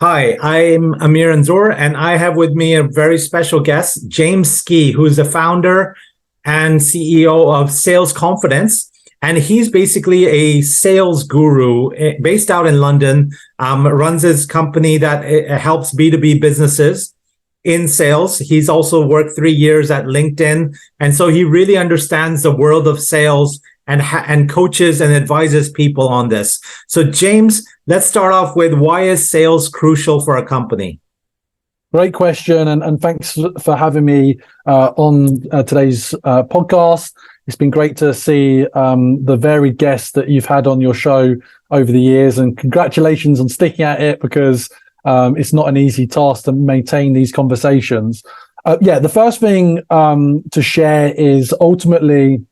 Hi, I'm Amir Anzur, and I have with me a very special guest, James Ski, who is the founder and CEO of Sales Confidence. And he's basically a sales guru based out in London, runs his company that helps B2B businesses in sales. He's also worked 3 years at LinkedIn. And so he really understands the world of sales and coaches and advises people on this. So, James, let's start off with why is sales crucial for a company? Great question, and thanks for having me on today's podcast. It's been great to see the varied guests that you've had on your show over the years, and congratulations on sticking at it because it's not an easy task to maintain these conversations. The first thing to share is ultimately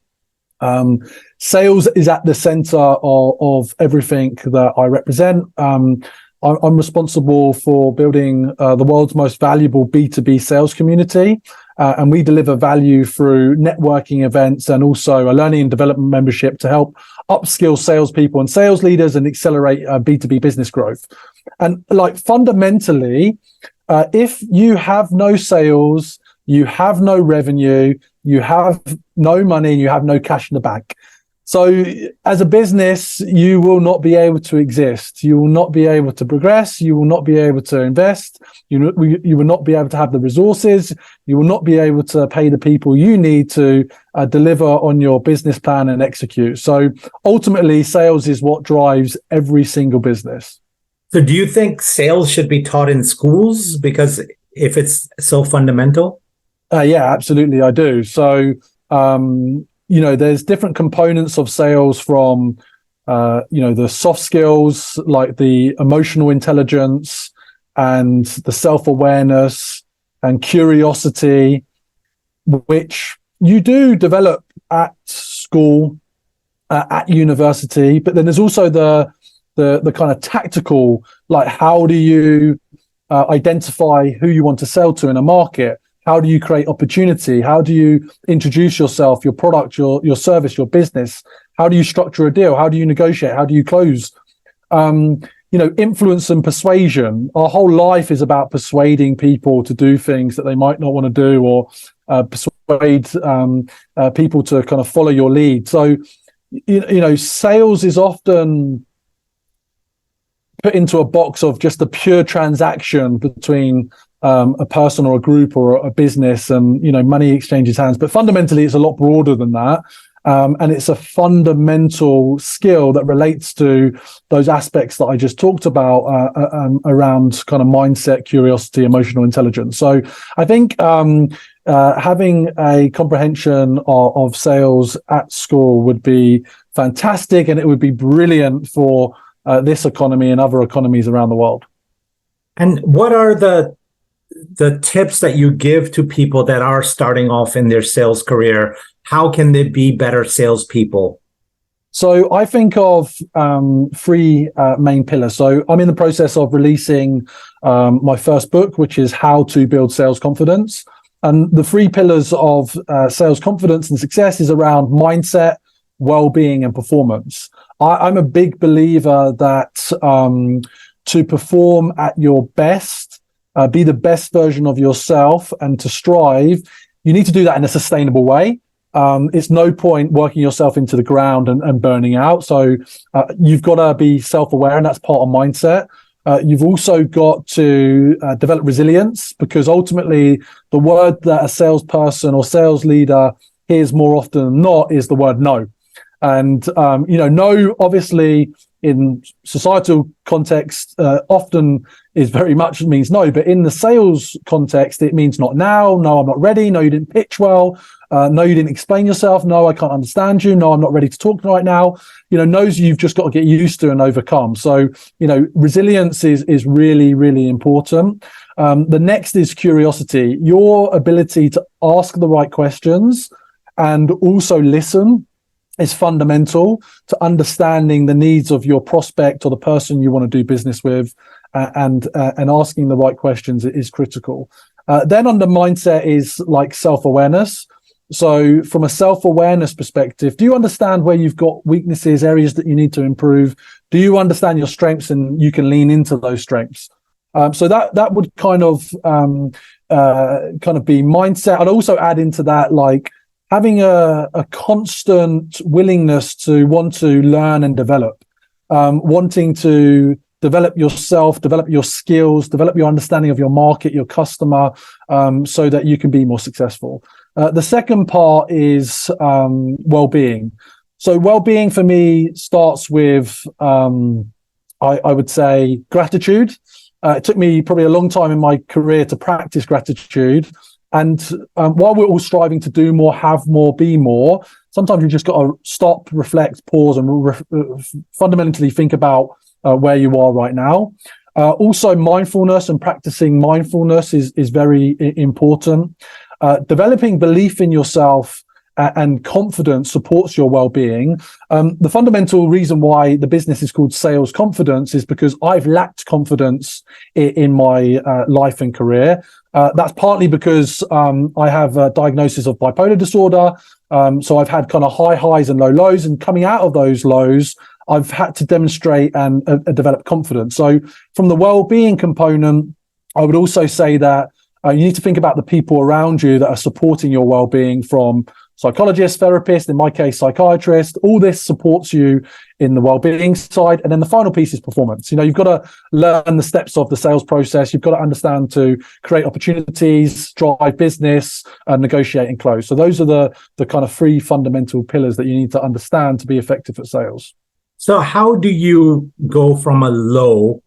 sales is at the center of everything that I represent. I'm responsible for building the world's most valuable B2B sales community, and we deliver value through networking events and also a learning and development membership to help upskill salespeople and sales leaders and accelerate B2B business growth. And fundamentally, if you have no sales, you have no revenue, you have no money, you have no cash in the bank. So as a business, you will not be able to exist. You will not be able to progress. You will not be able to invest. You will not be able to have the resources. You will not be able to pay the people you need to deliver on your business plan and execute. So ultimately, sales is what drives every single business. So do you think sales should be taught in schools because if it's so fundamental? Yeah, absolutely, I do. So, there's different components of sales from, the soft skills like the emotional intelligence and the self-awareness and curiosity, which you do develop at school, at university. But then there's also the kind of tactical, like how do you identify who you want to sell to in a market? How do you create opportunity? How do you introduce yourself, your product, your service, your business? How do you structure a deal? How do you negotiate? How do you close? Influence and persuasion. Our whole life is about persuading people to do things that they might not want to do, or persuade people to kind of follow your lead. So, sales is often put into a box of just a pure transaction between a person or a group or a business, and money exchanges hands. But fundamentally, it's a lot broader than that, and it's a fundamental skill that relates to those aspects that I just talked about around kind of mindset, curiosity, emotional intelligence. So I think having a comprehension of sales at school would be fantastic, and it would be brilliant for this economy and other economies around the world. And what are the tips that you give to people that are starting off in their sales career? How can they be better salespeople? So I think of three main pillars. So I'm in the process of releasing my first book, which is How to Build Sales Confidence. And the three pillars of sales confidence and success is around mindset, well-being, and performance. I'm a big believer that to perform at your best, be the best version of yourself, and to strive, you need to do that in a sustainable way. It's no point working yourself into the ground and burning out. So you've got to be self-aware, and that's part of mindset. You've also got to develop resilience, because ultimately the word that a salesperson or sales leader hears more often than not is the word no. And, no, obviously, in societal context, often is very much means no. But in the sales context, it means not now. No, I'm not ready. No, you didn't pitch well. No, you didn't explain yourself. No, I can't understand you. No, I'm not ready to talk right now. No's you've just got to get used to and overcome. So, resilience is really, really important. The next is curiosity, your ability to ask the right questions and also listen is fundamental to understanding the needs of your prospect or the person you want to do business with, and asking the right questions is critical. Then under mindset is like self-awareness. So from a self-awareness perspective, do you understand where you've got weaknesses, areas that you need to improve? Do you understand your strengths and you can lean into those strengths? So that would kind of be mindset. I'd also add into that like having a constant willingness to want to learn and develop, wanting to develop yourself, develop your skills, develop your understanding of your market, your customer, so that you can be more successful. The second part is well-being. So well-being for me starts with, I would say, gratitude. It took me probably a long time in my career to practice gratitude. And while we're all striving to do more, have more, be more, sometimes you just got to stop, reflect, pause, and fundamentally think about where you are right now. Also, mindfulness and practicing mindfulness is very important. Developing belief in yourself and confidence supports your well-being. The fundamental reason why the business is called Sales Confidence is because I've lacked confidence in my life and career. That's partly because I have a diagnosis of bipolar disorder. So I've had kind of high highs and low lows, and coming out of those lows, I've had to demonstrate and develop confidence. So from the well-being component, I would also say that you need to think about the people around you that are supporting your well-being, from psychologist, therapist, in my case, psychiatrist. All this supports you in the well-being side. And then the final piece is performance. You know, you've got to learn the steps of the sales process. You've got to understand to create opportunities, drive business, negotiate and close. So those are the kind of three fundamental pillars that you need to understand to be effective at sales. So how do you go from a low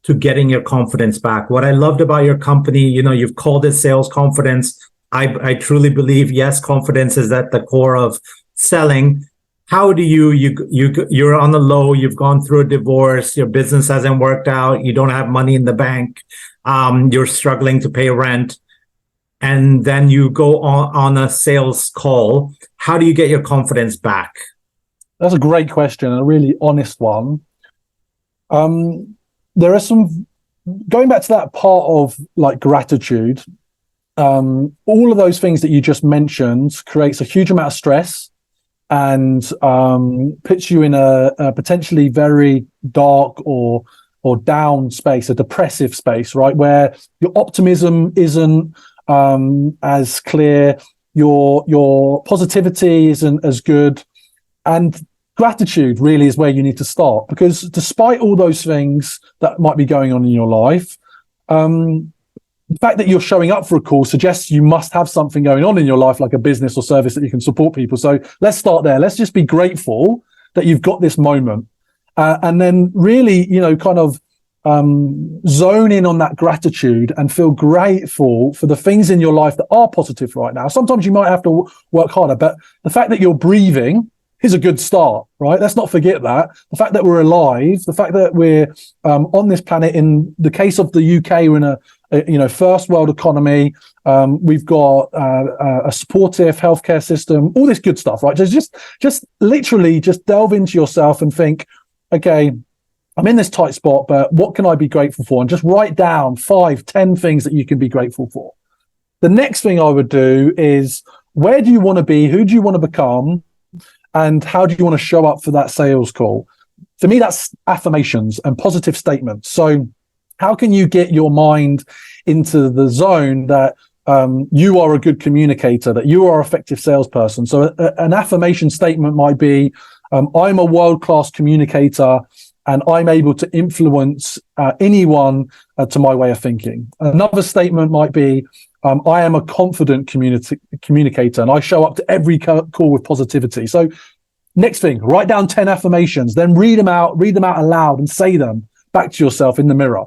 to getting your confidence back? What I loved about your company, you know, you've called it sales confidence. I truly believe, yes, confidence is at the core of selling. How do you're on the low, you've gone through a divorce, your business hasn't worked out, you don't have money in the bank, you're struggling to pay rent, and then you go on a sales call. How do you get your confidence back? That's a great question and a really honest one. There are some, going back to that part of like gratitude, all of those things that you just mentioned creates a huge amount of stress and puts you in a potentially very dark or down space, a depressive space, right? Where your optimism isn't as clear, your positivity isn't as good. And gratitude really is where you need to start, because despite all those things that might be going on in your life, the fact that you're showing up for a call suggests you must have something going on in your life, like a business or service that you can support people. So let's start there. Let's just be grateful that you've got this moment. And then really, you know, kind of zone in on that gratitude and feel grateful for the things in your life that are positive right now. Sometimes you might have to work harder, but the fact that you're breathing is a good start, right? Let's not forget that. The fact that we're alive, the fact that we're on this planet. In the case of the UK, we're in a first world economy. We've got a supportive healthcare system, all this good stuff, right? Just literally just delve into yourself and think, okay, I'm in this tight spot, but what can I be grateful for? And just write down 5, 10 things that you can be grateful for. The next thing I would do is, where do you want to be? Who do you want to become? And how do you want to show up for that sales call? For me, that's affirmations and positive statements. So how can you get your mind into the zone that you are a good communicator, that you are an effective salesperson? So an affirmation statement might be, I'm a world-class communicator and I'm able to influence anyone to my way of thinking. Another statement might be, I am a confident communicator and I show up to every call with positivity. So next thing, write down 10 affirmations, then read them out aloud and say them back to yourself in the mirror.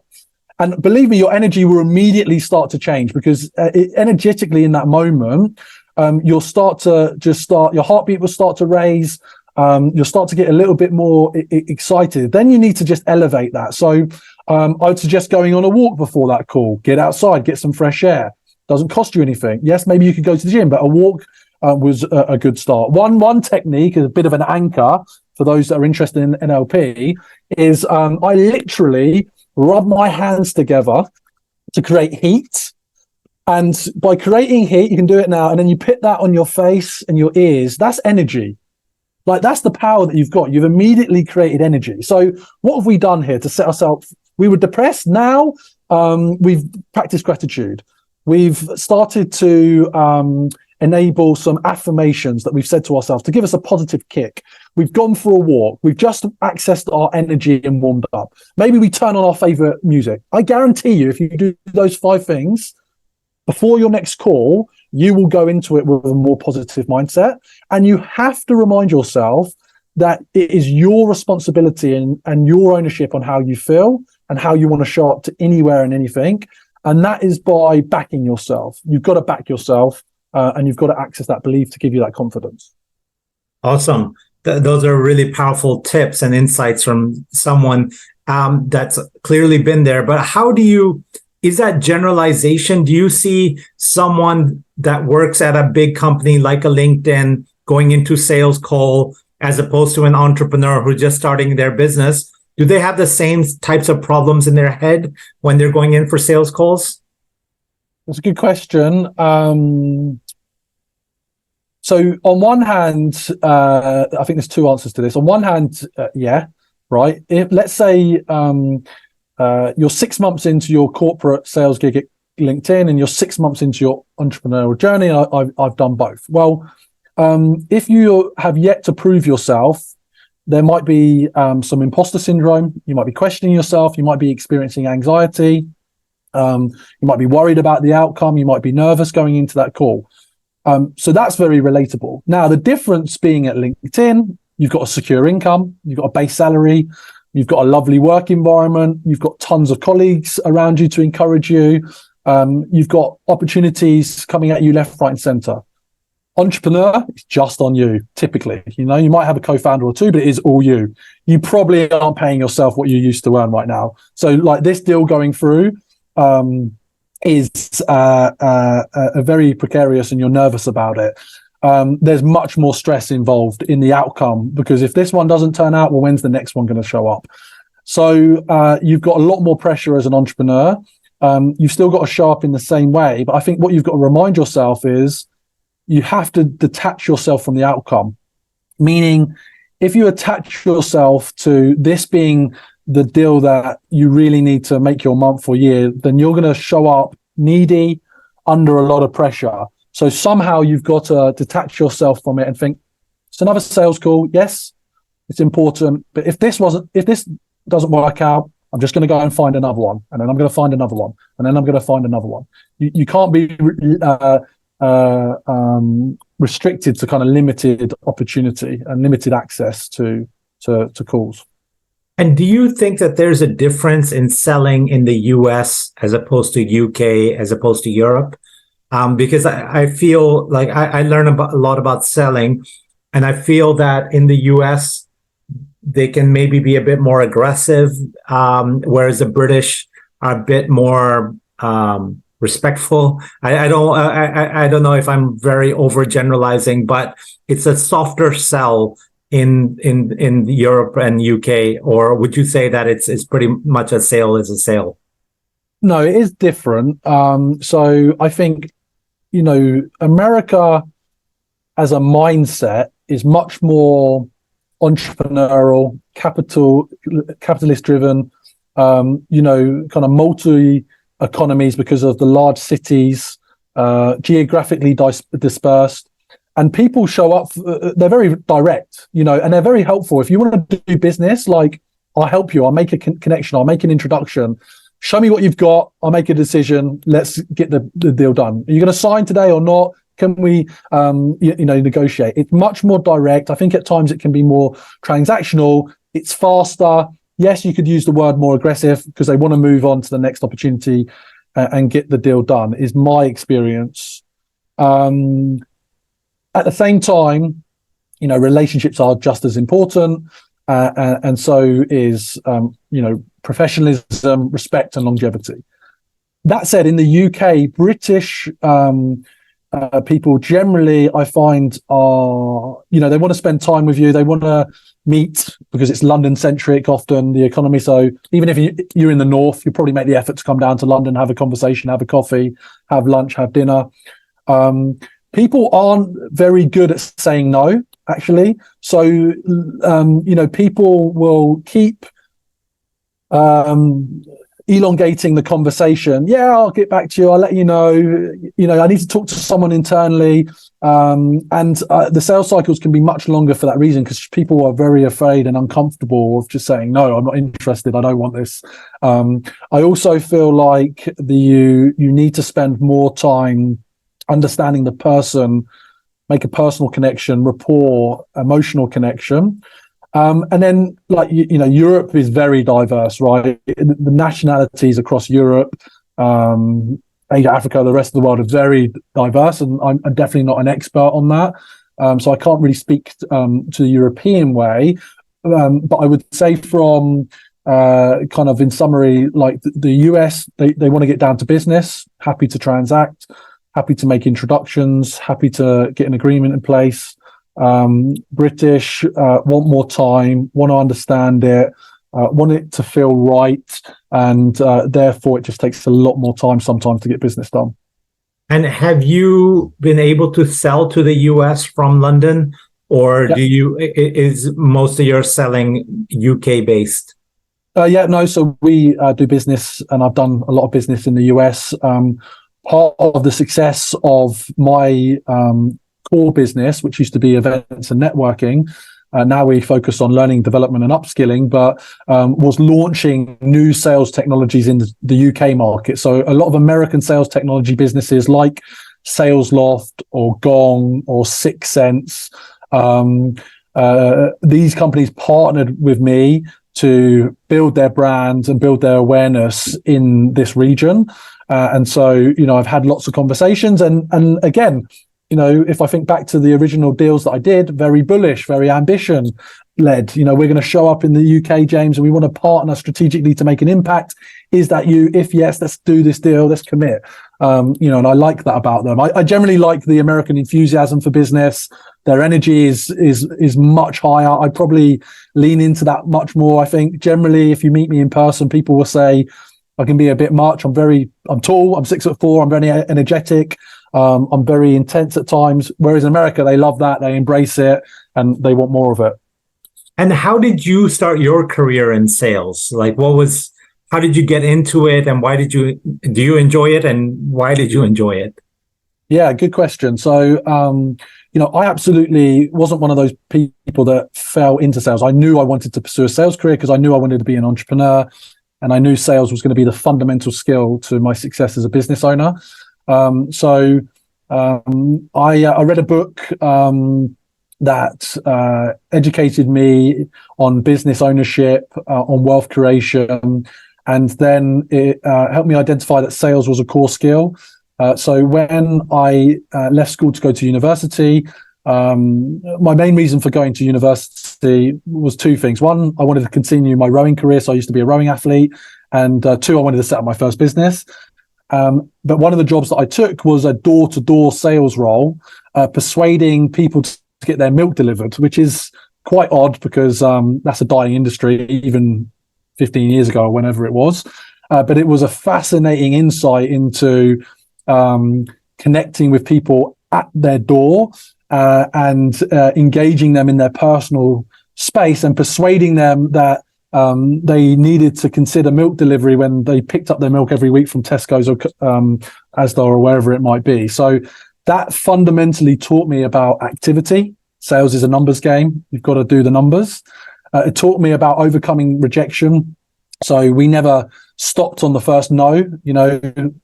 And believe me, your energy will immediately start to change, because energetically in that moment, your heartbeat will start to raise. You'll start to get a little bit more excited. Then you need to just elevate that. So I would suggest going on a walk before that call. Get outside, get some fresh air. Doesn't cost you anything. Yes, maybe you could go to the gym, but a walk was a good start. One technique, is a bit of an anchor for those that are interested in NLP, is I literally rub my hands together to create heat. And by creating heat, you can do it now, and then you put that on your face and your ears. That's energy. Like, that's the power that you've got. You've immediately created energy. So what have we done here to set ourselves we were depressed. Now we've practiced gratitude. We've started to enable some affirmations that we've said to ourselves to give us a positive kick. We've gone for a walk. We've just accessed our energy and warmed up. Maybe we turn on our favorite music. I guarantee you, if you do those 5 things before your next call, you will go into it with a more positive mindset. And you have to remind yourself that it is your responsibility and your ownership on how you feel and how you want to show up to anywhere and anything. And that is by backing yourself. You've got to back yourself. And you've got to access that belief to give you that confidence. Awesome. Those are really powerful tips and insights from someone that's clearly been there. But is that generalization? Do you see someone that works at a big company like a LinkedIn going into sales call as opposed to an entrepreneur who's just starting their business? Do they have the same types of problems in their head when they're going in for sales calls? That's a good question. So on one hand, I think there's 2 answers to this. On one hand, yeah, right. Let's say you're 6 months into your corporate sales gig at LinkedIn and you're 6 months into your entrepreneurial journey. I've done both. Well, if you have yet to prove yourself, there might be some imposter syndrome. You might be questioning yourself. You might be experiencing anxiety. You might be worried about the outcome. You might be nervous going into that call. So that's very relatable. Now, the difference being at LinkedIn, you've got a secure income, you've got a base salary, you've got a lovely work environment, you've got tons of colleagues around you to encourage you, you've got opportunities coming at you left, right, and center. Entrepreneur, it's just on you, typically. You might have a co-founder or 2, but it is all you. You probably aren't paying yourself what you used to earn right now. So like this deal going through, is very precarious and you're nervous about it. There's much more stress involved in the outcome because if this one doesn't turn out, well, when's the next one going to show up? So you've got a lot more pressure as an entrepreneur. You've still got to show up in the same way. But I think what you've got to remind yourself is you have to detach yourself from the outcome. Meaning, if you attach yourself to this being the deal that you really need to make your month or year, then you're going to show up needy, under a lot of pressure. So somehow you've got to detach yourself from it and think, it's another sales call. Yes, it's important. But if this doesn't work out, I'm just going to go and find another one. And then I'm going to find another one. And then I'm going to find another one. You can't be restricted to kind of limited opportunity and limited access to calls. And do you think that there's a difference in selling in the US as opposed to UK, as opposed to Europe? Because I feel like I learn a lot about selling, and I feel that in the US, they can maybe be a bit more aggressive, whereas the British are a bit more respectful. I don't know if I'm very overgeneralizing, but it's a softer sell in Europe and UK, or would you say that it's pretty much a sale is a sale? No, it is different. So I think, America as a mindset is much more entrepreneurial, capitalist driven, kind of multi economies because of the large cities, geographically dispersed. And people show up, they're very direct, and they're very helpful. If you want to do business, like, I'll help you, I'll make a connection, I'll make an introduction, show me what you've got, I'll make a decision, let's get the deal done. Are you going to sign today or not? Can we, negotiate? It's much more direct. I think at times it can be more transactional. It's faster. Yes, you could use the word more aggressive because they want to move on to the next opportunity and get the deal done, is my experience. At the same time, relationships are just as important, and so is, professionalism, respect, and longevity. That said, in the UK, British people generally, I find, are, they want to spend time with you. They want to meet because it's London-centric, often, the economy. So even if you're in the north, you probably make the effort to come down to London, have a conversation, have a coffee, have lunch, have dinner. People aren't very good at saying no, actually. So, people will keep um, elongating the conversation. Yeah, I'll get back to you. I'll let you know. I need to talk to someone internally. And the sales cycles can be much longer for that reason, because people are very afraid and uncomfortable of just saying, no, I'm not interested. I don't want this. I also feel like you need to spend more time understanding the person, make a personal connection, rapport, emotional connection. And then, Europe is very diverse, right? The nationalities across Europe, Asia, Africa, the rest of the world are very diverse, and I'm definitely not an expert on that. So I can't really speak to the European way. But I would say from kind of in summary, like the US, they want to get down to business, happy to transact, happy to make introductions, happy to get an agreement in place. British want more time, want to understand it, want it to feel right, and therefore it just takes a lot more time sometimes to get business done. And have you been able to sell to the US from London, or is most of your selling UK based? So we do business, and I've done a lot of business in the US. Part of the success of my core business, which used to be events and networking, now we focus on learning, development, and upskilling, but was launching new sales technologies in the UK market. So a lot of American sales technology businesses like SalesLoft or Gong or Sixth Sense, these companies partnered with me to build their brands and build their awareness in this region. And so, I've had lots of conversations, and again, if I think back to the original deals that I did, very bullish, very ambition led. We're going to show up in the UK, James, and we want to partner strategically to make an impact. Is that you? If yes, let's do this deal. Let's commit. And I like that about them. I generally like the American enthusiasm for business. Their energy is much higher. I probably lean into that much more. I think generally, if you meet me in person, people will say I can be a bit much. I'm tall. I'm 6'4". I'm very energetic. I'm very intense at times. Whereas in America, they love that. They embrace it and they want more of it. And how did you start your career in sales? Like, how did you get into it, and do you enjoy it, and why did you enjoy it? Yeah, good question. So, I absolutely wasn't one of those people that fell into sales. I knew I wanted to pursue a sales career because I knew I wanted to be an entrepreneur, and I knew sales was going to be the fundamental skill to my success as a business owner. I read a book that educated me on business ownership, on wealth creation, and then it helped me identify that sales was a core skill. So when I left school to go to university, my main reason for going to university was two things. One, I wanted to continue my rowing career, so I used to be a rowing athlete, and two, I wanted to set up my first business. But one of the jobs that I took was a door-to-door sales role, persuading people to get their milk delivered, which is quite odd because that's a dying industry, even 15 years ago or whenever it was. But it was a fascinating insight into connecting with people at their door and engaging them in their personal space and persuading them that they needed to consider milk delivery when they picked up their milk every week from Tesco's or Asda or wherever it might be. So that fundamentally taught me about activity. Sales is a numbers game. You've got to do the numbers. It taught me about overcoming rejection. So we never stopped on the first no.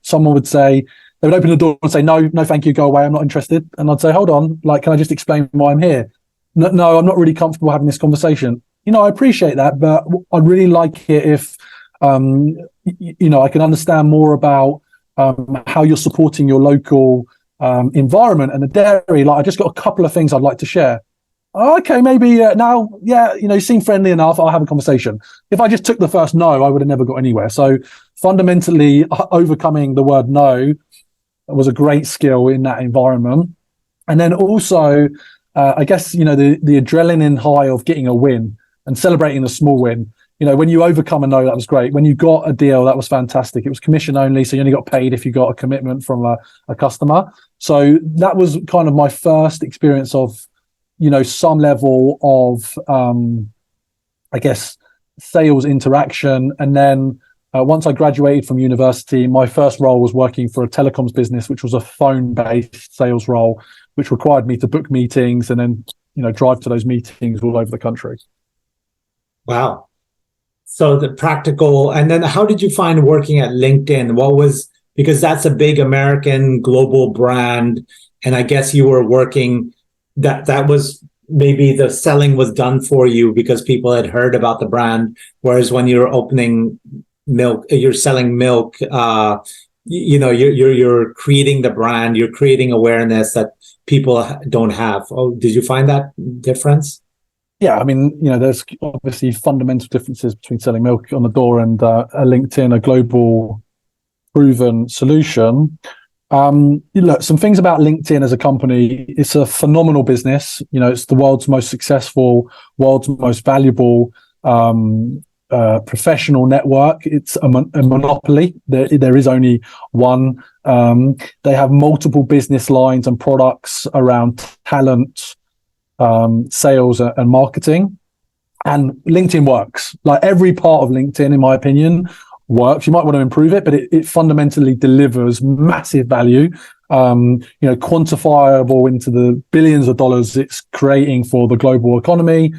Someone would say, they would open the door and say, no, thank you, go away, I'm not interested. And I'd say, hold on, can I just explain why I'm here? No, I'm not really comfortable having this conversation. I appreciate that, but I'd really like it if, I can understand more about how you're supporting your local environment and the dairy. I just got a couple of things I'd like to share. Okay, maybe now, you seem friendly enough, I'll have a conversation. If I just took the first no, I would have never got anywhere. So fundamentally, overcoming the word no was a great skill in that environment. And then also, I guess, the adrenaline high of getting a win and celebrating a small win. When you overcome a no, that was great. When you got a deal, that was fantastic. It was commission only, so you only got paid if you got a commitment from a customer. So that was kind of my first experience of, some level of, I guess, sales interaction. And then once I graduated from university, my first role was working for a telecoms business, which was a phone-based sales role, which required me to book meetings and then, drive to those meetings all over the country. Wow. So the practical, and then how did you find working at LinkedIn? Because that's a big American global brand. And I guess you were working, that was maybe the selling was done for you because people had heard about the brand. Whereas when you're opening milk, you're selling milk, you're creating the brand, you're creating awareness that people don't have. Oh, did you find that difference? Yeah, I mean, there's obviously fundamental differences between selling milk on the door and a LinkedIn, a global proven solution. Look, some things about LinkedIn as a company. It's a phenomenal business. It's the world's most successful, world's most valuable professional network. It's a monopoly. There is only one. They have multiple business lines and products around talent, sales and marketing, and LinkedIn works. Like every part of LinkedIn, in my opinion, works. You might want to improve it, but it fundamentally delivers massive value, quantifiable into the billions of dollars it's creating for the global economy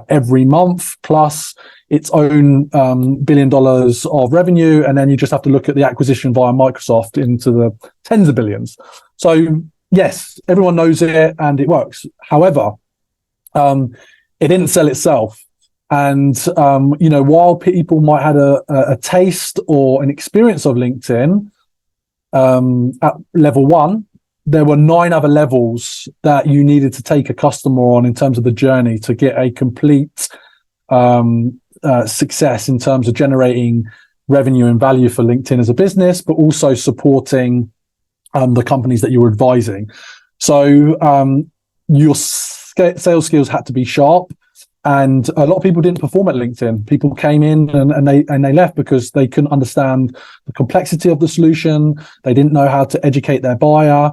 every month, plus its own $1 billion of revenue. And then you just have to look at the acquisition via Microsoft into the tens of billions. So yes, everyone knows it and it works. However, it didn't sell itself. And, while people might have a taste or an experience of LinkedIn at level 1, there were 9 other levels that you needed to take a customer on in terms of the journey to get a complete success in terms of generating revenue and value for LinkedIn as a business, but also supporting the companies that you were advising. So your sales skills had to be sharp, and a lot of people didn't perform at LinkedIn. People came in and they left because they couldn't understand the complexity of the solution. They didn't know how to educate their buyer.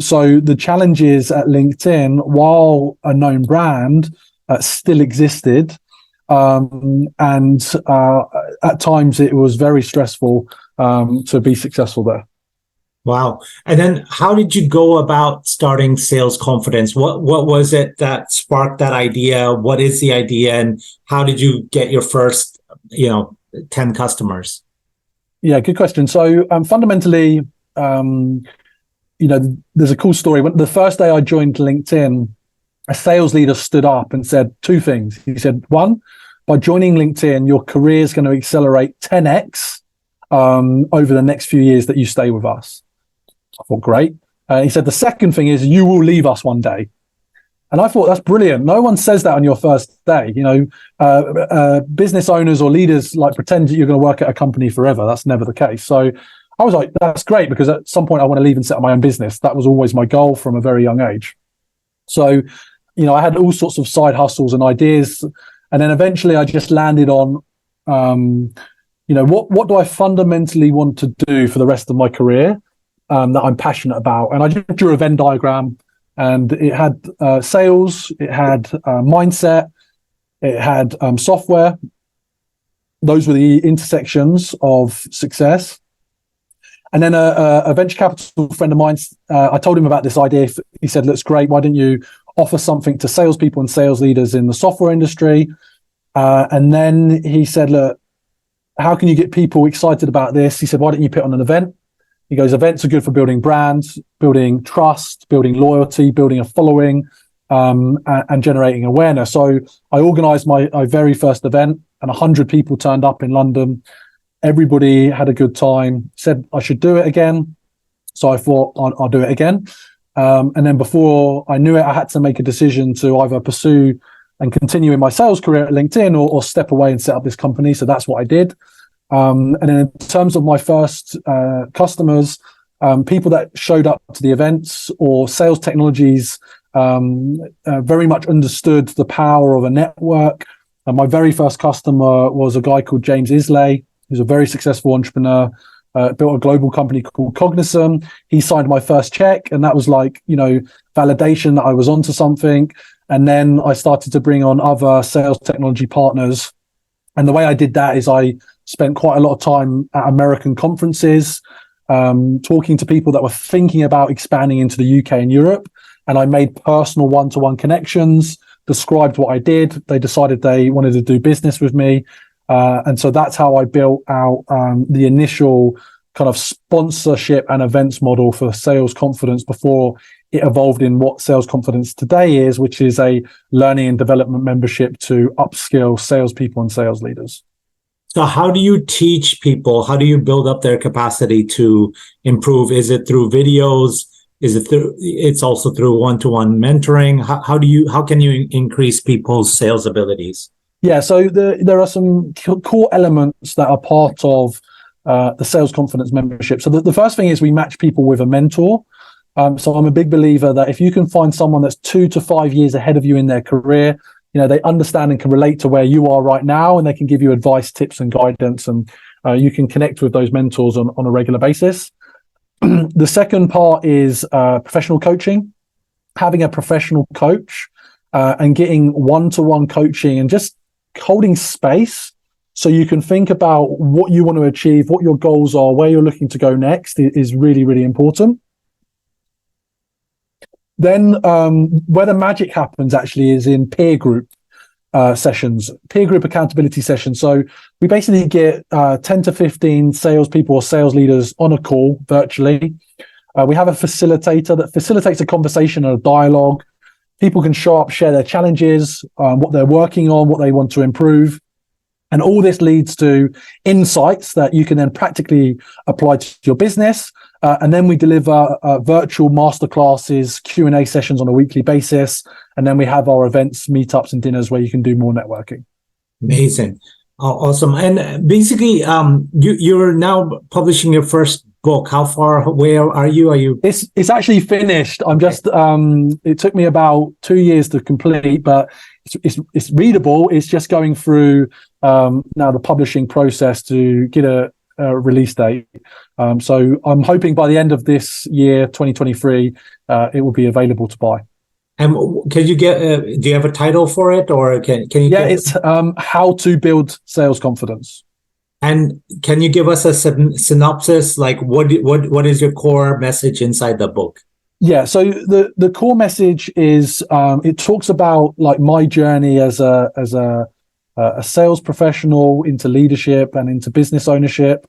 So the challenges at LinkedIn, while a known brand, still existed. And at times it was very stressful to be successful there. Wow. And then how did you go about starting Sales Confidence? What was it that sparked that idea? What is the idea? And how did you get your first, 10 customers? Yeah, good question. So fundamentally, there's a cool story. When the first day I joined LinkedIn, a sales leader stood up and said 2 things. He said, 1, by joining LinkedIn, your career is going to accelerate 10x over the next few years that you stay with us. I thought, great. He said, the second thing is you will leave us one day. And I thought, that's brilliant. No one says that on your first day. Business owners or leaders pretend that you're going to work at a company forever. That's never the case. So I was like, that's great, because at some point I want to leave and set up my own business. That was always my goal from a very young age. So, I had all sorts of side hustles and ideas. And then eventually I just landed on, what do I fundamentally want to do for the rest of my career that I'm passionate about? And I just drew a Venn diagram, and it had sales, it had mindset, it had software. Those were the intersections of success. And then a venture capital friend of mine, I told him about this idea. He said, "Looks great. Why don't you offer something to salespeople and sales leaders in the software industry?" And then he said, "Look, how can you get people excited about this?" He said, "Why don't you put on an event?" He goes, "Events are good for building brands, building trust, building loyalty, building a following, and generating awareness." So I organized my very first event, and 100 people turned up in London. Everybody had a good time, said I should do it again. So I thought, I'll do it again. And then before I knew it, I had to make a decision to either pursue and continue in my sales career at LinkedIn or step away and set up this company. So that's what I did. And then in terms of my first customers, people that showed up to the events or sales technologies very much understood the power of a network. My very first customer was a guy called James Islay, who's a very successful entrepreneur, built a global company called Cognizant. He signed my first check, and that was validation that I was onto something. And then I started to bring on other sales technology partners And the way I did that is I spent quite a lot of time at American conferences, talking to people that were thinking about expanding into the UK and Europe. And I made personal one-to-one connections, described what I did. They decided they wanted to do business with me. And so that's how I built out the initial kind of sponsorship and events model for Sales Confidence before it evolved in what Sales Confidence today is, which is a learning and development membership to upskill salespeople and sales leaders. So how do you teach people? How do you build up their capacity to improve? Is it through videos? Is it through, it's also through one-to-one mentoring? How can you increase people's sales abilities? Yeah, so there are some core elements that are part of the Sales Confidence membership. So the first thing is we match people with a mentor. So I'm a big believer that if you can find someone that's 2 to 5 years ahead of you in their career, they understand and can relate to where you are right now, and they can give you advice, tips, and guidance, and you can connect with those mentors on a regular basis. The second part is professional coaching, having a professional coach and getting one-to-one coaching and just holding space so you can think about what you want to achieve, what your goals are, where you're looking to go next is really, really important. Then where the magic happens actually is in peer group sessions, peer group accountability sessions. So we basically get 10 to 15 salespeople or sales leaders on a call virtually. We have a facilitator that facilitates a conversation and a dialogue. People can show up, share their challenges, what they're working on, what they want to improve. And all this leads to insights that you can then practically apply to your business. And then we deliver virtual masterclasses, Q&A sessions on a weekly basis. And then we have our events, meetups, and dinners where you can do more networking. Amazing. Awesome. And basically, you're now publishing your first book. How far, where are you? It's actually finished. I'm just, it took me about 2 years to complete, but it's readable. It's just going through now the publishing process to get a release date. So I'm hoping by the end of this year, 2023, it will be available to buy. And can you do you have a title for it, or can you? Yeah, it's How to Build Sales Confidence. And can you give us a synopsis? Like what is your core message inside the book? Yeah, so the core message is it talks about like my journey as a sales professional into leadership and into business ownership.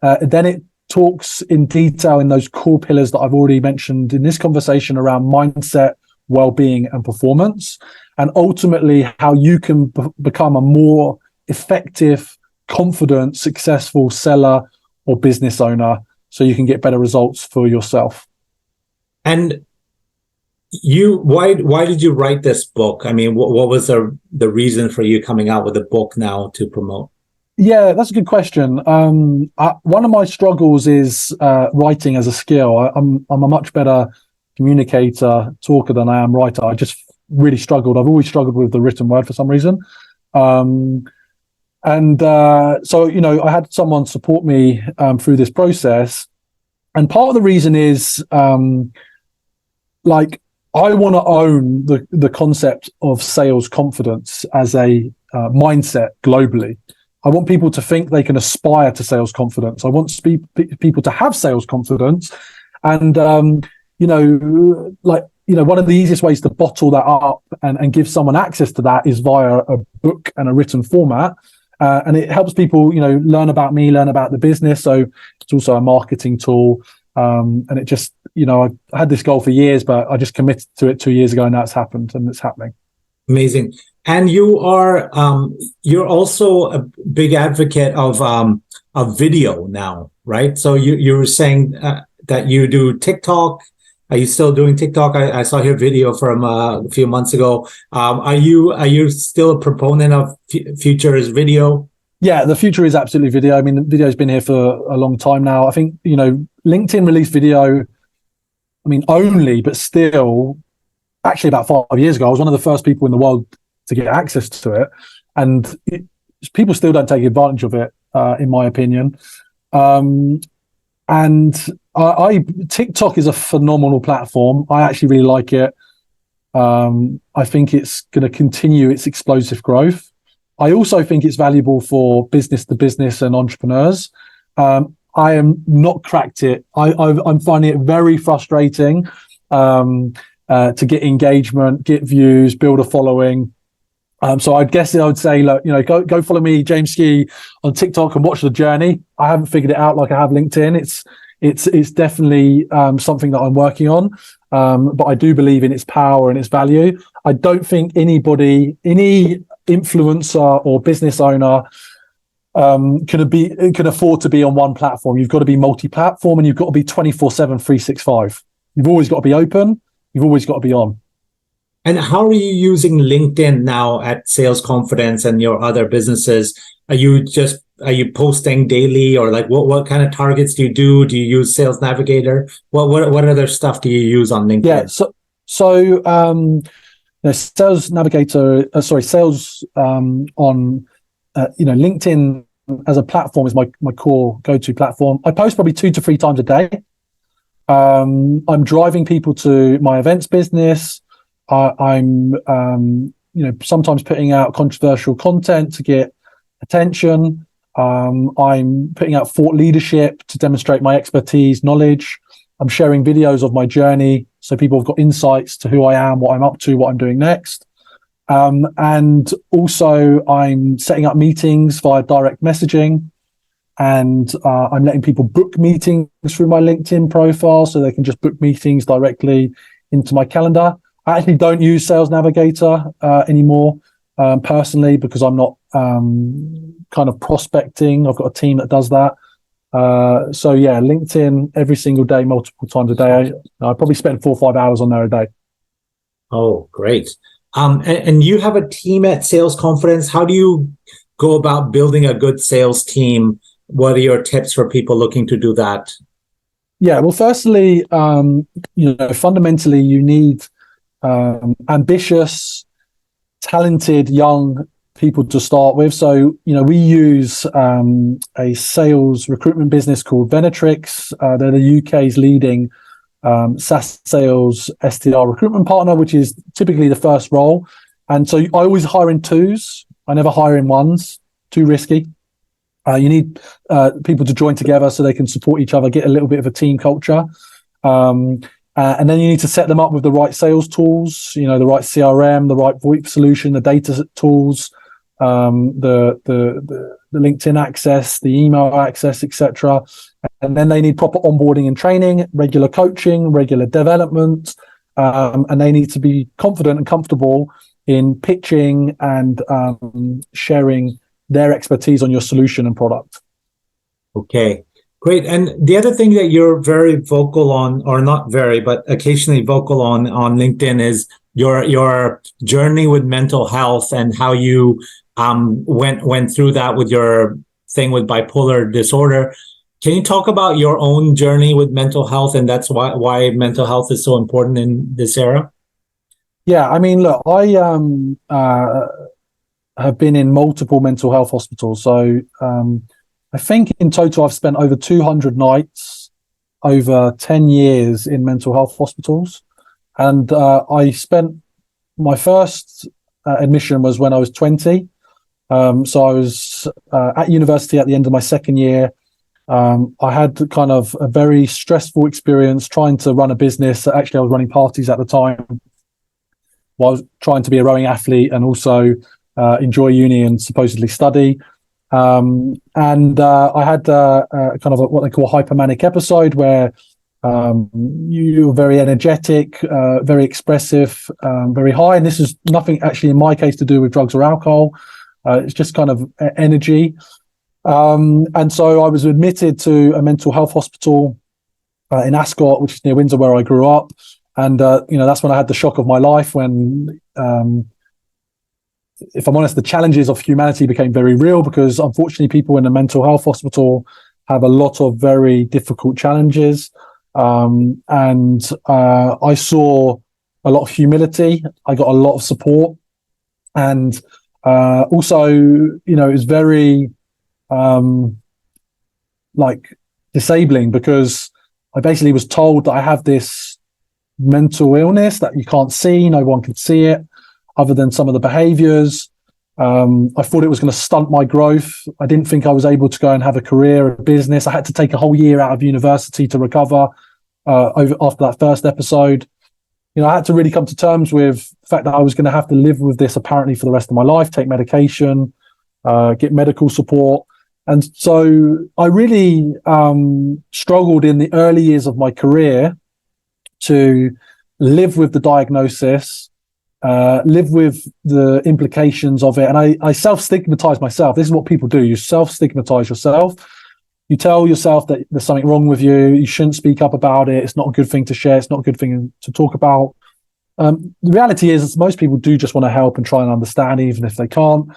Then it talks in detail in those core pillars that I've already mentioned in this conversation around mindset, well-being, and performance, and ultimately how you can become a more effective, confident, successful seller or business owner so you can get better results for yourself. And why did you write this book? I mean, what was the reason for you coming out with a book now to promote? Yeah, that's a good question. One of my struggles is writing as a skill. I'm a much better communicator, talker than I am writer. I just really struggled. I've always struggled with the written word for some reason. So, I had someone support me through this process. And part of the reason is I want to own the concept of sales confidence as a mindset globally. I want people to think they can aspire to sales confidence. I want people to have sales confidence. And, one of the easiest ways to bottle that up and give someone access to that is via a book and a written format. And it helps people, learn about me, learn about the business. So it's also a marketing tool. And it just, I had this goal for years, but I just committed to it 2 years ago, and now it's happened, and it's happening. Amazing. And you are, you're also a big advocate of video now, right? So you were saying that you do TikTok. Are you still doing TikTok? I saw your video from a few months ago. Are you still a proponent of future is video? Yeah, the future is absolutely video. I mean, the video's been here for a long time now. I think, LinkedIn released video, only, but still, actually about 5 years ago, I was one of the first people in the world to get access to it. And people still don't take advantage of it, in my opinion. TikTok is a phenomenal platform. I actually really like it. I think it's going to continue its explosive growth. I also think it's valuable for business to business and entrepreneurs. I am not cracked it. I'm finding it very frustrating to get engagement, get views, build a following. So I guess I would say, look, go follow me, James Ski, on TikTok and watch the journey. I haven't figured it out like I have LinkedIn. It's definitely something that I'm working on, but I do believe in its power and its value. I don't think any influencer or business owner can afford to be on one platform. You've got to be multi-platform, and you've got to be 24/7, 365. You've always got to be open. You've always got to be on. And how are you using LinkedIn now at Sales Confidence and your other businesses? Are you posting daily, or like what kind of targets do you do? Do you use Sales Navigator? What other stuff do you use on LinkedIn? Yeah, Sales Navigator, sales on LinkedIn as a platform is my core go-to platform. I post probably 2 to 3 times a day. I'm driving people to my events business. I'm sometimes putting out controversial content to get attention. I'm putting out thought leadership to demonstrate my expertise, knowledge. I'm sharing videos of my journey so people have got insights to who I am, what I'm up to, what I'm doing next. And also I'm setting up meetings via direct messaging, and I'm letting people book meetings through my LinkedIn profile so they can just book meetings directly into my calendar. I actually don't use Sales Navigator anymore personally, because I'm not kind of prospecting. I've got a team that does that. So yeah, LinkedIn every single day, multiple times a day. I probably spend 4 or 5 hours on there a day. Oh, great. And you have a team at Sales Confidence. How do you go about building a good sales team? What are your tips for people looking to do that? Yeah, well, firstly, fundamentally, you need ambitious, talented young people to start with. So, we use a sales recruitment business called Venatrix. They're the UK's leading SaaS sales SDR recruitment partner, which is typically the first role. And so I always hire in twos. I never hire in ones. Too risky. You need people to join together so they can support each other, get a little bit of a team culture. And then you need to set them up with the right sales tools, the right CRM, the right VoIP solution, the data tools, the LinkedIn access, the email access, etc. And then they need proper onboarding and training, regular coaching, regular development, and they need to be confident and comfortable in pitching and sharing their expertise on your solution and product. Okay, great. And the other thing that you're very vocal on, or not very, but occasionally vocal on LinkedIn, is your journey with mental health and how you went through that with your thing with bipolar disorder. Can you talk about your own journey with mental health, and that's why mental health is so important in this era? Yeah, I mean, look, I have been in multiple mental health hospitals. So I think in total I've spent over 200 nights over 10 years in mental health hospitals. And I spent my first admission was when I was 20. So I was at university at the end of my second year. I had kind of a very stressful experience trying to run a business. Actually, I was running parties at the time while I was trying to be a rowing athlete and also enjoy uni and supposedly study. And I had kind of what they call a hypomanic episode where you're very energetic, very expressive, very high. And this is nothing actually in my case to do with drugs or alcohol. It's just kind of energy. And so I was admitted to a mental health hospital in Ascot, which is near Windsor, where I grew up. And, that's when I had the shock of my life when, if I'm honest, the challenges of humanity became very real, because unfortunately people in a mental health hospital have a lot of very difficult challenges. And I saw a lot of humility. I got a lot of support. And also, it was very disabling, because I basically was told that I have this mental illness that you can't see, no one can see it other than some of the behaviors. I thought it was going to stunt my growth. I didn't think I was able to go and have a career, a business. I had to take a whole year out of university to recover after that first episode. I had to really come to terms with the fact that I was going to have to live with this apparently for the rest of my life, take medication, get medical support. And so I really struggled in the early years of my career to live with the diagnosis, live with the implications of it. And I self-stigmatized myself. This is what people do. You self-stigmatize yourself. You tell yourself that there's something wrong with you. You shouldn't speak up about it. It's not a good thing to share. It's not a good thing to talk about. The reality is most people do just want to help and try and understand, even if they can't.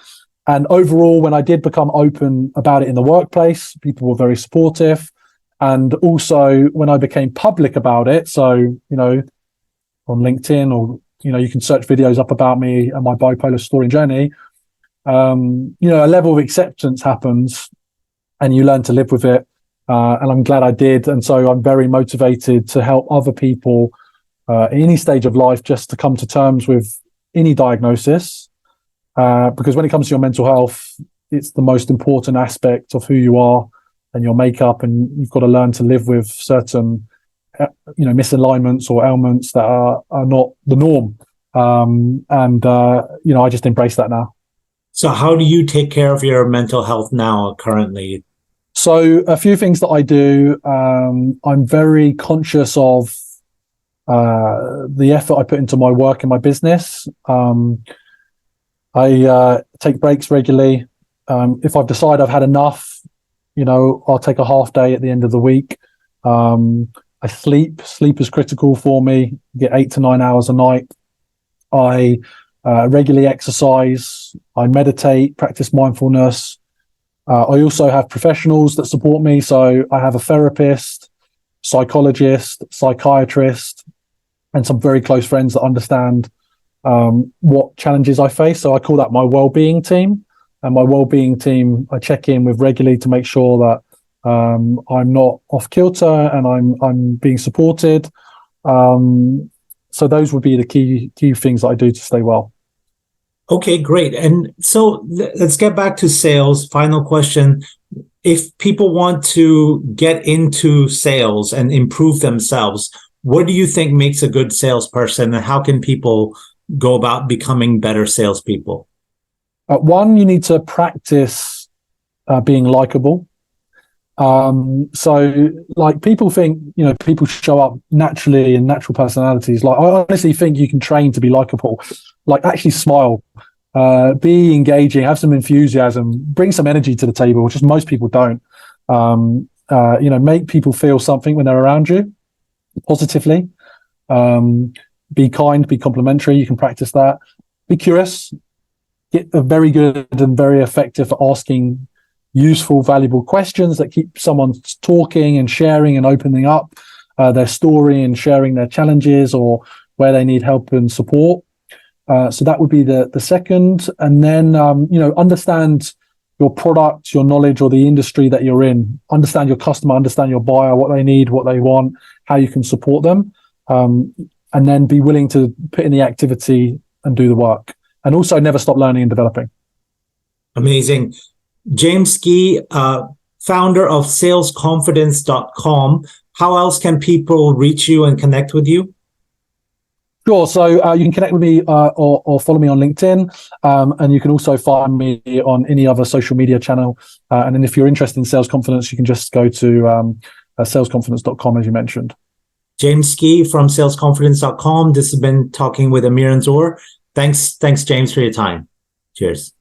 And overall, when I did become open about it in the workplace, people were very supportive. And also when I became public about it, so, on LinkedIn, or, you can search videos up about me and my bipolar story and journey, a level of acceptance happens and you learn to live with it. And I'm glad I did. And so I'm very motivated to help other people at any stage of life just to come to terms with any diagnosis. Because when it comes to your mental health, it's the most important aspect of who you are and your makeup, and you've got to learn to live with certain, misalignments or ailments that are not the norm. I just embrace that now. So how do you take care of your mental health now currently? So a few things that I do. I'm very conscious of the effort I put into my work and my business. I take breaks regularly. If I've decided I've had enough, I'll take a half day at the end of the week. I sleep. Sleep is critical for me. Get 8 to 9 hours a night. I regularly exercise. I meditate, practice mindfulness. I also have professionals that support me. So I have a therapist, psychologist, psychiatrist, and some very close friends that understand what challenges I face. So I call that my well-being team. And my well-being team, I check in with regularly to make sure that I'm not off kilter and I'm being supported. So those would be the key things that I do to stay well. Okay, great. And so let's get back to sales. Final question. If people want to get into sales and improve themselves, what do you think makes a good salesperson, and how can people go about becoming better salespeople? One, you need to practice being likable. So like people think, people show up naturally and natural personalities. Like I honestly think you can train to be likable. Like actually smile, be engaging, have some enthusiasm, bring some energy to the table, which is most people don't. Make people feel something when they're around you positively. Be kind, be complimentary. You can practice that. Be curious. Get very good and very effective at asking useful, valuable questions that keep someone talking and sharing and opening up their story and sharing their challenges or where they need help and support. So that would be the second. And then, understand your product, your knowledge, or the industry that you're in. Understand your customer, understand your buyer, what they need, what they want, how you can support them. And then be willing to put in the activity and do the work. And also never stop learning and developing. Amazing. James Ski, founder of salesconfidence.com. How else can people reach you and connect with you? Sure. So you can connect with me or follow me on LinkedIn. And you can also find me on any other social media channel. And then if you're interested in sales confidence, you can just go to salesconfidence.com, as you mentioned. James Ski from salesconfidence.com. This has been Talking with Amir and Anzur. Thanks, James, for your time. Cheers.